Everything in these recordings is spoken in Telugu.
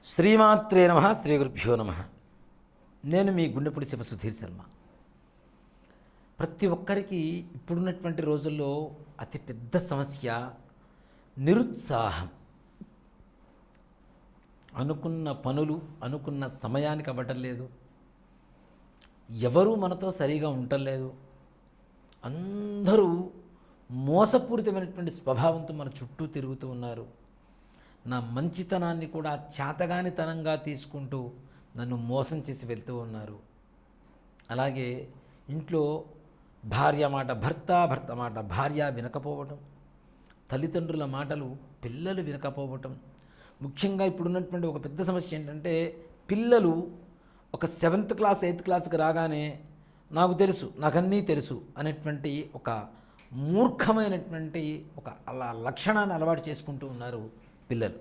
శ్రీమాత్రే నమః, శ్రీ గురుభ్యో నమః. నేను మీ గుండెపూడి శివ సుధీర్ శర్మ. ప్రతి ఒక్కరికి ఇప్పుడున్నటువంటి రోజుల్లో అతి పెద్ద సమస్య నిరుత్సాహం. అనుకున్న పనులు అనుకున్న సమయానికి అవ్వటం లేదు. ఎవరూ మనతో సరిగా ఉండలేదు. అందరూ మోసపూరితమైనటువంటి స్వభావంతో మన చుట్టూ తిరుగుతూ ఉన్నారు. నా మంచితనాన్ని కూడా చేతగానితనంగా తీసుకుంటూ నన్ను మోసం చేసి వెళ్తూ ఉన్నారు. అలాగే ఇంట్లో భార్య మాట భర్త, భర్త మాట భార్య వినకపోవటం, తల్లిదండ్రుల మాటలు పిల్లలు వినకపోవటం. ముఖ్యంగా ఇప్పుడున్నటువంటి ఒక పెద్ద సమస్య ఏంటంటే పిల్లలు ఒక 7th క్లాస్ 8th క్లాస్కి రాగానే నాకు తెలుసు, నాకన్నీ తెలుసు అనేటువంటి ఒక మూర్ఖమైనటువంటి ఒక అలా లక్షణాన్ని అలవాటు చేసుకుంటూ ఉన్నారు పిల్లలు.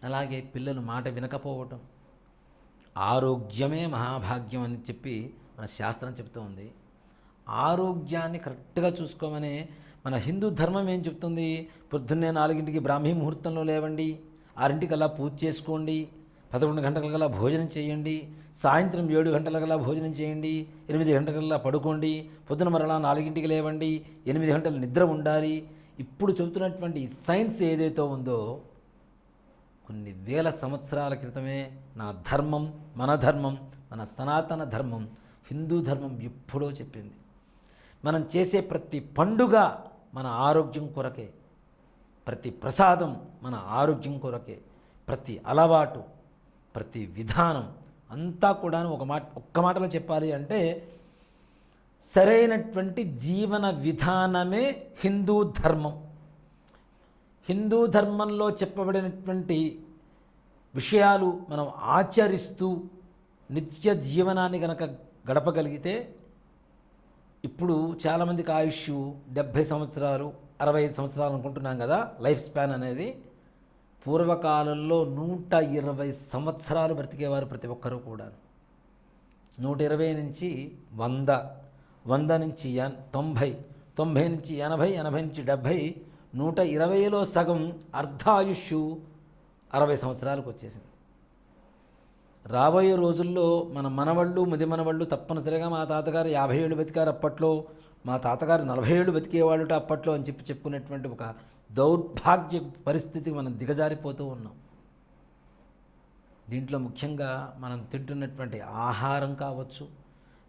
అలాగే పిల్లలు మాట వినకపోవటం. ఆరోగ్యమే మహాభాగ్యం అని చెప్పి మన శాస్త్రం చెప్తూ ఉంది. ఆరోగ్యాన్ని కరెక్ట్గా చూసుకోమని మన హిందూ ధర్మం ఏం చెప్తుంది? పొద్దున్నే 4ంటికి బ్రాహ్మీ ముహూర్తంలో లేవండి, 6ంటికల్లా పూజ చేసుకోండి, 11 గంటలకల్లా భోజనం చేయండి, సాయంత్రం 7 గంటలకల్లా భోజనం చేయండి, 8 గంటలకల్లా పడుకోండి, పొద్దున మరలా 4ంటికి లేవండి, 8 గంటలు నిద్ర ఉండాలి. ఇప్పుడు చెబుతున్నటువంటి సైన్స్ ఏదైతే ఉందో కొన్ని వేల సంవత్సరాల క్రితమే నా ధర్మం, మన ధర్మం, మన సనాతన ధర్మం, హిందూ ధర్మం ఎప్పుడో చెప్పింది. మనం చేసే ప్రతి పండుగ మన ఆరోగ్యం కొరకే, ప్రతి ప్రసాదం మన ఆరోగ్యం కొరకే, ప్రతి అలవాటు, ప్రతి విధానం అంతా కూడా ఒక్క మాటలో చెప్పాలి అంటే సరైనటువంటి జీవన విధానమే హిందూ ధర్మం. హిందూ ధర్మంలో చెప్పబడినటువంటి విషయాలు మనం ఆచరిస్తూ నిత్య జీవనాన్ని గనక గడపగలిగితే, ఇప్పుడు చాలామందికి ఆయుష్ 70 సంవత్సరాలు 65 సంవత్సరాలు అనుకుంటున్నాం కదా లైఫ్ స్పాన్ అనేది. పూర్వకాలంలో 120 సంవత్సరాలు బ్రతికేవారు ప్రతి ఒక్కరూ కూడా. 120 నుంచి 100, 100 నుంచి 90, 90 నుంచి 80, 80 నుంచి 70, 120లో సగం అర్ధాయుష్ 60 సంవత్సరాలకు వచ్చేసింది. రాబోయే రోజుల్లో మన మనవళ్ళు ముదిమనవళ్ళు తప్పనిసరిగా మా తాతగారు 50 ఏళ్ళు బతికారు అప్పట్లో, మా తాతగారు 40 ఏళ్ళు బతికేవాళ్ళుట అప్పట్లో అని చెప్పుకునేటువంటి ఒక దౌర్భాగ్య పరిస్థితికి మనం దిగజారిపోతూ ఉన్నాం. దీంట్లో ముఖ్యంగా మనం తింటున్నటువంటి ఆహారం కావచ్చు,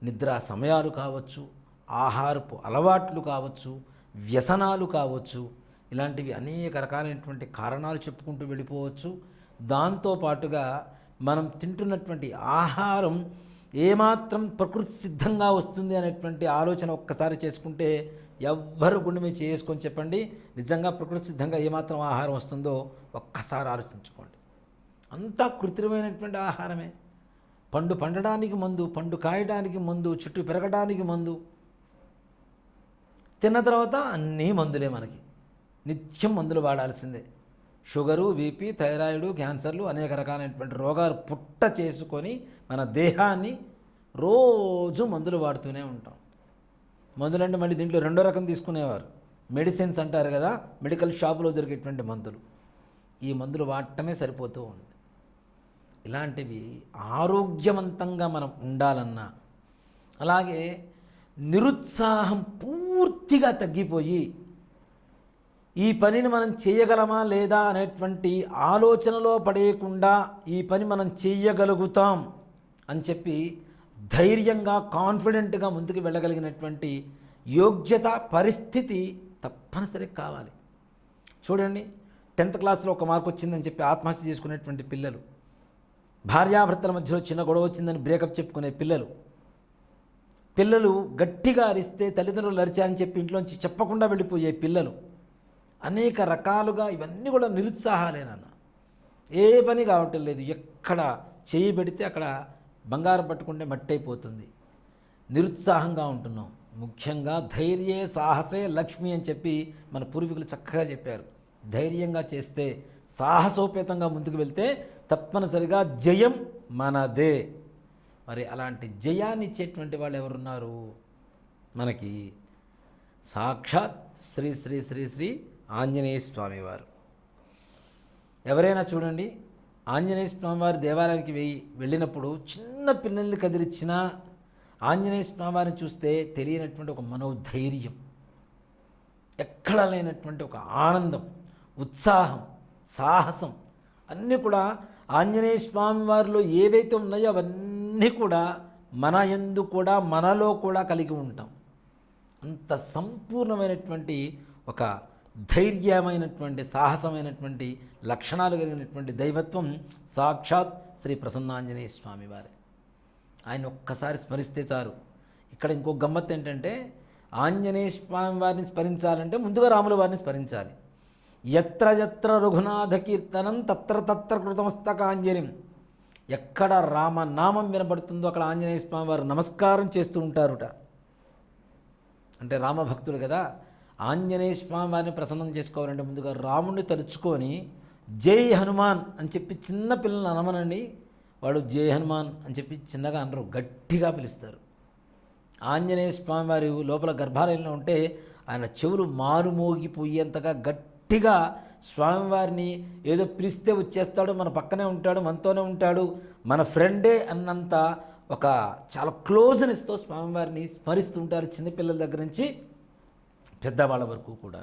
నిద్రా సమయాలు కావచ్చు, ఆహారపు అలవాట్లు కావచ్చు, వ్యసనాలు కావచ్చు, ఇలాంటివి అనేక రకాలైనటువంటి కారణాలు చెప్పుకుంటూ వెళ్ళిపోవచ్చు. దాంతోపాటుగా మనం తింటున్నటువంటి ఆహారం ఏమాత్రం ప్రకృతి సిద్ధంగా వస్తుంది అనేటువంటి ఆలోచన ఒక్కసారి చేసుకుంటే ఎవ్వరు గుండె మీద చేసుకొని చెప్పండి, నిజంగా ప్రకృతి సిద్ధంగా ఏమాత్రం ఆహారం వస్తుందో ఒక్కసారి ఆలోచించుకోండి. అంతా కృత్రిమైనటువంటి ఆహారమే. పండు పండడానికి మందు, పండు కాయడానికి మందు, చుట్టూ పెరగడానికి మందు, తిన్న తర్వాత అన్నీ మందులే. మనకి నిత్యం మందులు వాడాల్సిందే. షుగరు, బీపీ, థైరాయిడ్, క్యాన్సర్లు అనేక రకాలైనటువంటి రోగాలు పుట్ట చేసుకొని మన దేహాన్ని రోజు మందులు వాడుతూనే ఉంటాం. మందులు అంటే మళ్ళీ దీంట్లో రెండో రకం తీసుకునేవారు, మెడిసిన్స్ అంటారు కదా, మెడికల్ షాపులో దొరికేటువంటి మందులు. ఈ మందులు వాడటమే సరిపోతూ ఉంది. ఇలాంటివి ఆరోగ్యవంతంగా మనం ఉండాలన్నా, అలాగే నిరుత్సాహం పూర్తిగా తగ్గిపోయి ఈ పనిని మనం చేయగలమా లేదా అనేటువంటి ఆలోచనలో పడేయకుండా ఈ పని మనం చేయగలుగుతాం అని చెప్పి ధైర్యంగా కాన్ఫిడెంట్గా ముందుకు వెళ్ళగలిగినటువంటి యోగ్యత పరిస్థితి తప్పనిసరిగా కావాలి. చూడండి, 10th క్లాస్లో ఒక మార్కు వచ్చిందని చెప్పి ఆత్మహత్య చేసుకునేటువంటి పిల్లలు, భార్యాభర్తల మధ్యలో చిన్న గొడవ వచ్చిందని బ్రేకప్ చెప్పుకునే పిల్లలు గట్టిగా అరిస్తే తల్లిదండ్రులు అరిచారని చెప్పి ఇంట్లోంచి చెప్పకుండా వెళ్ళిపోయే పిల్లలు, అనేక రకాలుగా ఇవన్నీ కూడా నిరుత్సాహాలేనన్న. ఏ పని కావటం లేదు. ఎక్కడ చేయి పెడితే అక్కడ బంగారం పట్టుకుంటే మట్టి అయిపోతుంది. నిరుత్సాహంగా ఉంటున్నాం. ముఖ్యంగా ధైర్యే సాహసే లక్ష్మి అని చెప్పి మన పూర్వీకులు చక్కగా చెప్పారు. ధైర్యంగా చేస్తే, సాహసోపేతంగా ముందుకు వెళ్తే తప్పనిసరిగా జయం మనదే. మరి అలాంటి జయాన్ని ఇచ్చేటువంటి వాళ్ళు ఎవరున్నారు? మనకి సాక్షాత్ శ్రీ శ్రీ శ్రీ శ్రీ ఆంజనేయ స్వామివారు. ఎవరైనా చూడండి, ఆంజనేయ స్వామివారి దేవాలయానికి వెళ్ళినప్పుడు చిన్న పిల్లల్ని కదిలిచ్చిన ఆంజనేయ స్వామివారిని చూస్తే తెలియనటువంటి ఒక మనోధైర్యం, ఎక్కడ లేనటువంటి ఒక ఆనందం, ఉత్సాహం, సాహసం అన్నీ కూడా ఆంజనేయ స్వామి వారిలో ఏవైతే ఉన్నాయో అవన్నీ కూడా మన యందు కూడా మనలో కూడా కలిగి ఉంటాం. అంత సంపూర్ణమైనటువంటి ఒక ధైర్యమైనటువంటి సాహసమైనటువంటి లక్షణాలు కలిగినటువంటి దైవత్వం సాక్షాత్ శ్రీ ప్రసన్నాంజనేయ స్వామి వారే. ఆయన ఒక్కసారి స్మరిస్తే చాలు. ఇక్కడ ఇంకో గమ్మత్తు ఏంటంటే ఆంజనేయ స్వామి వారిని స్మరించాలంటే ముందుగా రాముల వారిని స్మరించాలి. ఎత్ర ఎత్ర రఘునాథ కీర్తనం తత్ర తత్ర కృతమస్తకాంజలిం. ఎక్కడ రామనామం వినబడుతుందో అక్కడ ఆంజనేయ స్వామి వారు నమస్కారం చేస్తూ ఉంటారుట. అంటే రామభక్తులు కదా. ఆంజనేయ స్వామి వారిని ప్రసన్నం చేసుకోవాలంటే ముందుగా రాముడిని తలుచుకొని జై హనుమాన్ అని చెప్పి చిన్న పిల్లల్ని అనమనండి, వాడు జై హనుమాన్ అని చెప్పి చిన్నగా అనరు, గట్టిగా పిలుస్తారు. ఆంజనేయ స్వామి వారి లోపల గర్భాలయంలో ఉంటే ఆయన చెవులు మారుమోగిపోయేంతగా గట్టిగా స్వామివారిని ఏదో పిలిస్తే వచ్చేస్తాడు, మన పక్కనే ఉంటాడు, మనతోనే ఉంటాడు, మన ఫ్రెండే అన్నంత ఒక చాలా క్లోజ్నెస్తో స్వామివారిని స్మరిస్తూ ఉంటారు చిన్నపిల్లల దగ్గర నుంచి పెద్దవాళ్ళ వరకు కూడా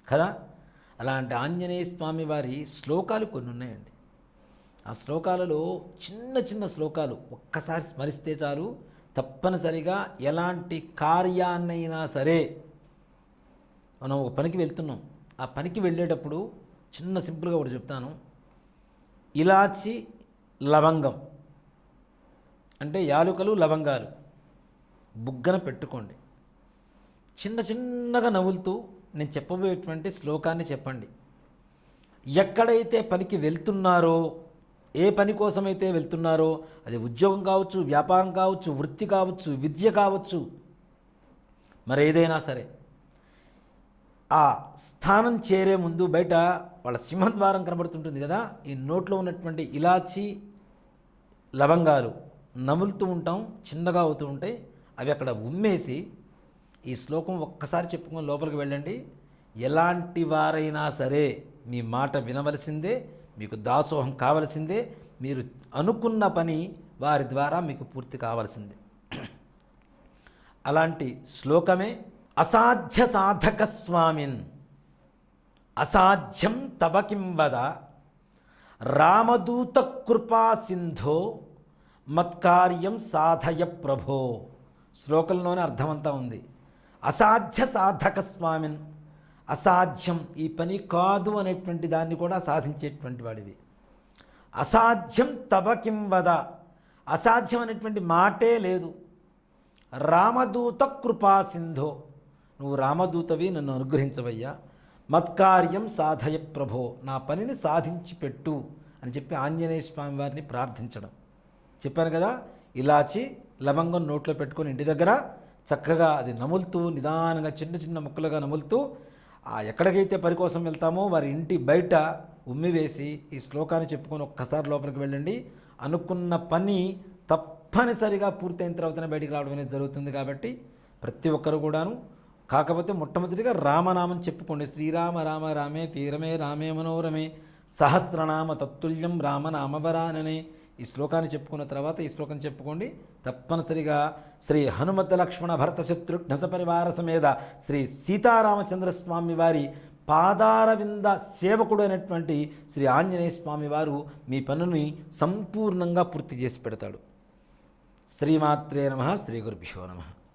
కదా. అలాంటి ఆంజనేయ స్వామి వారి శ్లోకాలు కొన్ని ఉన్నాయండి. ఆ శ్లోకాలలో చిన్న చిన్న శ్లోకాలు ఒక్కసారి స్మరిస్తే చాలు, తప్పనిసరిగా ఎలాంటి కార్యాన్నైనా సరే, మనం ఒక పనికి వెళ్తున్నాం, ఆ పనికి వెళ్ళేటప్పుడు చిన్న సింపుల్గా ఒకటి చెప్తాను. ఇలాచి లవంగం అంటే యాలుకలు లవంగాలు బుగ్గన పెట్టుకోండి. చిన్న చిన్నగా నవ్వులుతూ నేను చెప్పబోయేటువంటి శ్లోకాన్ని చెప్పండి. ఎక్కడైతే పనికి వెళ్తున్నారో, ఏ పని కోసమైతే వెళ్తున్నారో, అది ఉద్యోగం కావచ్చు, వ్యాపారం కావచ్చు, వృత్తి కావచ్చు, విద్య కావచ్చు, మరేదైనా సరే, ఆ స్థానం చేరే ముందు బయట వాళ్ళ సింహద్వారం కనబడుతుంటుంది కదా, ఈ నోట్లో ఉన్నటువంటి ఇలాచి లవంగాలు నములుతూ ఉంటాం, చిన్నగా అవుతూ ఉంటాయి, అవి అక్కడ ఉమ్మేసి ఈ శ్లోకం ఒక్కసారి చెప్పుకొని లోపలికి వెళ్ళండి. ఎలాంటి వారైనా సరే మీ మాట వినవలసిందే, మీకు దాసోహం కావలసిందే, మీరు అనుకున్న పని వారి ద్వారా మీకు పూర్తి కావాల్సిందే. అలాంటి శ్లోకమే అసాధ్య సాధక స్వామిన్ అసాధ్యం తవ కిం వద రామదూత కృపా సింధో మత్కార్యం సాధయ ప్రభో. శ్లోకంలోనే అర్థమంతా ఉంది. అసాధ్య సాధక స్వామిన్, అసాధ్యం ఈ పని కాదు అనేటువంటి దాన్ని కూడా సాధించేటువంటి వాడివి. అసాధ్యం తవ కిం వద, అసాధ్యం అనేటువంటి మాటే లేదు. రామదూత కృపా సింధో, నువ్వు రామదూతవి, నన్ను అనుగ్రహించవయ్యా. మత్కార్యం సాధయ ప్రభో, నా పనిని సాధించి పెట్టు అని చెప్పి ఆంజనేయ స్వామి వారిని ప్రార్థించడం. చెప్పాను కదా, ఇలాచి లవంగం నోట్లో పెట్టుకొని ఇంటి దగ్గర చక్కగా అది నములుతూ నిదానంగా చిన్న చిన్న ముక్కలుగా నములుతూ ఎక్కడికైతే పని కోసం వెళ్తామో వారి ఇంటి బయట ఉమ్మివేసి ఈ శ్లోకాన్ని చెప్పుకొని ఒక్కసారి లోపలికి వెళ్ళండి. అనుకున్న పని తప్పనిసరిగా పూర్తయిన తర్వాతనే బయటికి రావడం అనేది జరుగుతుంది. కాబట్టి ప్రతి ఒక్కరు కూడాను, కాకపోతే మొట్టమొదటిగా రామనామం చెప్పుకోండి. శ్రీరామ రామ రామే తీరమే రామే మనోరమే సహస్రనామ తత్తుల్యం రామనామవరాననే ఈ శ్లోకాన్ని చెప్పుకున్న తర్వాత ఈ శ్లోకం చెప్పుకోండి. తప్పనిసరిగా శ్రీ హనుమత లక్ష్మణ భరత శత్రుఘ్న సపరివార సమేత శ్రీ సీతారామచంద్రస్వామి వారి పాదారవింద సేవకుడు అయినటువంటి శ్రీ ఆంజనేయ స్వామి వారు మీ పనుని సంపూర్ణంగా పూర్తి చేసి పెడతాడు. శ్రీమాత్రే నమః. శ్రీ గురుభ్యో నమః.